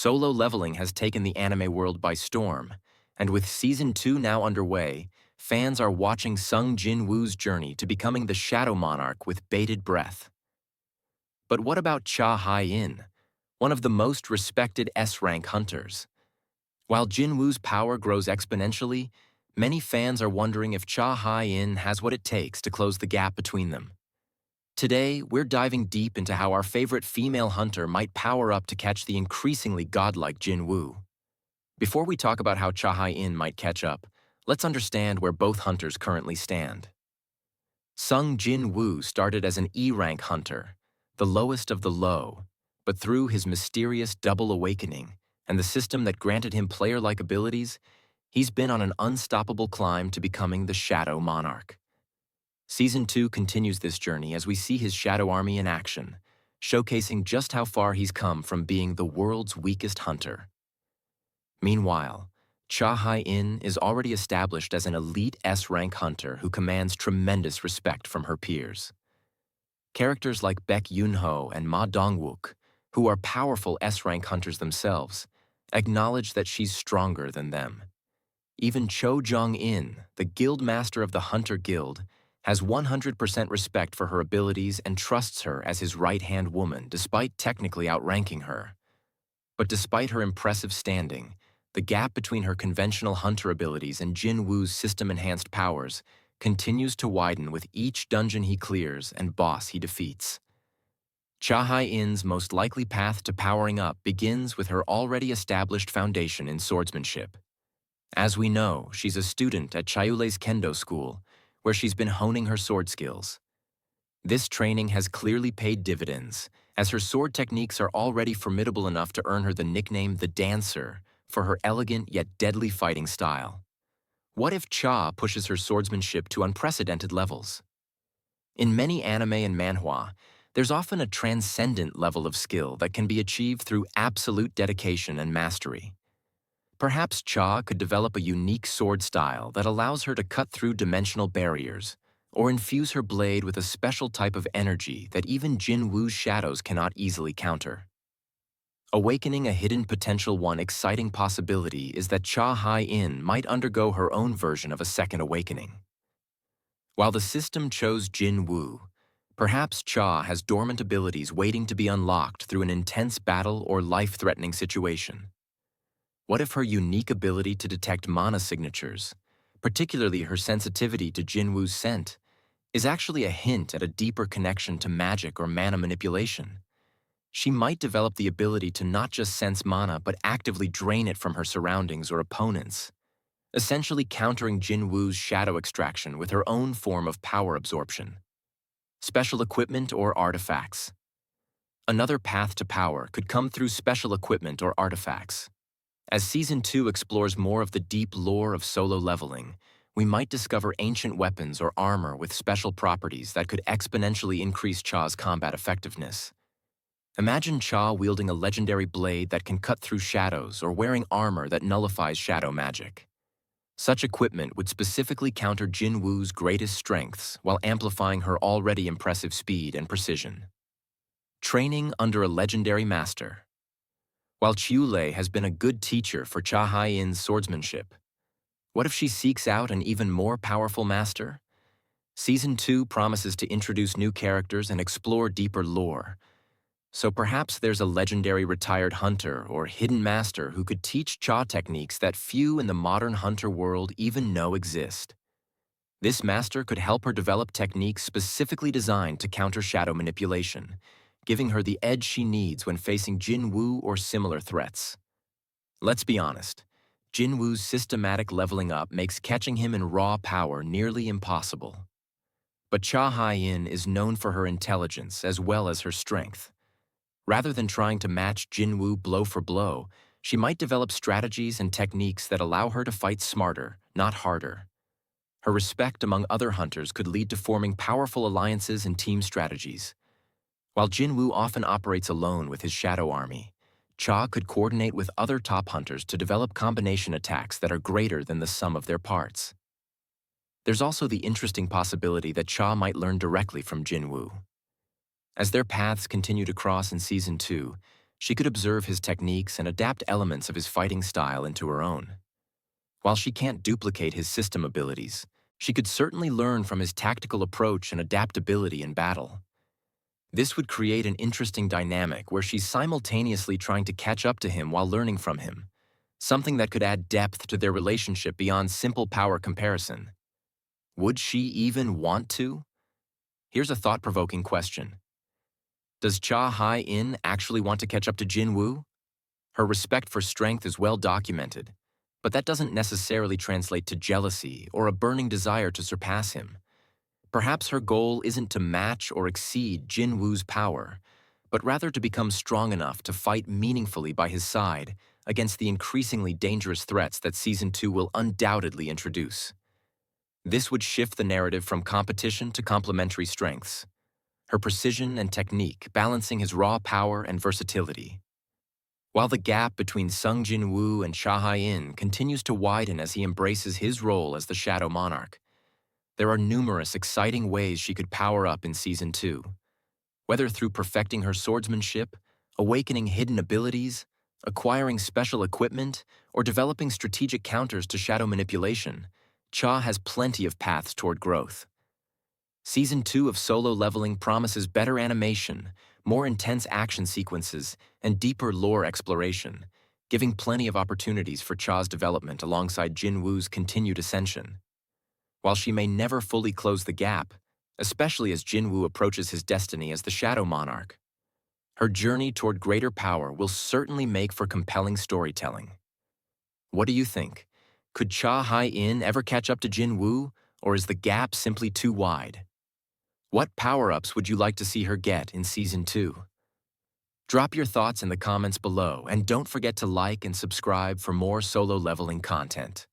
Solo leveling has taken the anime world by storm, and with Season 2 now underway, fans are watching Sung Jin-Woo's journey to becoming the Shadow Monarch with bated breath. But what about Cha Hae-In, one of the most respected S-rank hunters? While Jin-Woo's power grows exponentially, many fans are wondering if Cha Hae-In has what it takes to close the gap between them. Today, we're diving deep into how our favorite female hunter might power up to catch the increasingly godlike Jin-Woo. Before we talk about how Cha Hae-In might catch up, let's understand where both hunters currently stand. Sung Jin-Woo started as an E-rank hunter, the lowest of the low, but through his mysterious double awakening and the system that granted him player-like abilities, he's been on an unstoppable climb to becoming the Shadow Monarch. Season 2 continues this journey as we see his Shadow Army in action, showcasing just how far he's come from being the world's weakest hunter. Meanwhile, Cha Hae-In is already established as an elite S-rank hunter who commands tremendous respect from her peers. Characters like Baek Yoon-ho and Ma Dong-wook, who are powerful S-rank hunters themselves, acknowledge that she's stronger than them. Even Cho Jong-in, the guild master of the Hunter Guild, has 100% respect for her abilities and trusts her as his right-hand woman despite technically outranking her. But despite her impressive standing, the gap between her conventional hunter abilities and Jin-Woo's system-enhanced powers continues to widen with each dungeon he clears and boss he defeats. Cha Hae-In's most likely path to powering up begins with her already established foundation in swordsmanship. As we know, she's a student at Chayule's Kendo school, where she's been honing her sword skills. This training has clearly paid dividends, as her sword techniques are already formidable enough to earn her the nickname The Dancer for her elegant yet deadly fighting style. What if Cha pushes her swordsmanship to unprecedented levels? In many anime and manhwa, there's often a transcendent level of skill that can be achieved through absolute dedication and mastery. Perhaps Cha could develop a unique sword style that allows her to cut through dimensional barriers, or infuse her blade with a special type of energy that even Jin-Woo's shadows cannot easily counter. Awakening a hidden potential. One exciting possibility is that Cha Hae-In might undergo her own version of a second awakening. While the system chose Jin-Woo, perhaps Cha has dormant abilities waiting to be unlocked through an intense battle or life-threatening situation. What if her unique ability to detect mana signatures, particularly her sensitivity to Jin-Woo's scent, is actually a hint at a deeper connection to magic or mana manipulation? She might develop the ability to not just sense mana but actively drain it from her surroundings or opponents, essentially countering Jin-Woo's shadow extraction with her own form of power absorption. Special equipment or artifacts. Another path to power could come through special equipment or artifacts. As Season 2 explores more of the deep lore of solo leveling, we might discover ancient weapons or armor with special properties that could exponentially increase Cha's combat effectiveness. Imagine Cha wielding a legendary blade that can cut through shadows or wearing armor that nullifies shadow magic. Such equipment would specifically counter Jin-Woo's greatest strengths while amplifying her already impressive speed and precision. Training under a legendary master. While Chayule has been a good teacher for Cha Hae-In's swordsmanship, what if she seeks out an even more powerful master? Season 2 promises to introduce new characters and explore deeper lore, so perhaps there's a legendary retired hunter or hidden master who could teach Cha techniques that few in the modern hunter world even know exist. This master could help her develop techniques specifically designed to counter shadow manipulation, giving her the edge she needs when facing Jin-Woo or similar threats. Let's be honest, Jin-Woo's systematic leveling up makes catching him in raw power nearly impossible. But Cha Hae-In is known for her intelligence as well as her strength. Rather than trying to match Jin-Woo blow for blow, she might develop strategies and techniques that allow her to fight smarter, not harder. Her respect among other hunters could lead to forming powerful alliances and team strategies. While Jin-Woo often operates alone with his shadow army, Cha could coordinate with other top hunters to develop combination attacks that are greater than the sum of their parts. There's also the interesting possibility that Cha might learn directly from Jin-Woo. As their paths continue to cross in Season 2, She could observe his techniques and adapt elements of his fighting style into her own. While she can't duplicate his system abilities, she could certainly learn from his tactical approach and adaptability in battle. This would create an interesting dynamic where she's simultaneously trying to catch up to him while learning from him, something that could add depth to their relationship beyond simple power comparison. Would she even want to? Here's a thought-provoking question. Does Cha Hae-In actually want to catch up to Jinwoo? Her respect for strength is well documented, but that doesn't necessarily translate to jealousy or a burning desire to surpass him. Perhaps her goal isn't to match or exceed Jinwoo's power, but rather to become strong enough to fight meaningfully by his side against the increasingly dangerous threats that Season 2 will undoubtedly introduce. This would shift the narrative from competition to complementary strengths, her precision and technique balancing his raw power and versatility. While the gap between Sung Jin-Woo and Cha Hae-In continues to widen as he embraces his role as the Shadow Monarch, there are numerous exciting ways she could power up in Season 2. Whether through perfecting her swordsmanship, awakening hidden abilities, acquiring special equipment, or developing strategic counters to shadow manipulation, Cha has plenty of paths toward growth. Season 2 of Solo Leveling promises better animation, more intense action sequences, and deeper lore exploration, giving plenty of opportunities for Cha's development alongside Jinwoo's continued ascension. While she may never fully close the gap, especially as Jinwoo approaches his destiny as the Shadow Monarch, her journey toward greater power will certainly make for compelling storytelling. What do you think? Could Cha Hae-In ever catch up to Jinwoo, or is the gap simply too wide? What power-ups would you like to see her get in Season 2? Drop your thoughts in the comments below, and don't forget to like and subscribe for more Solo Leveling content.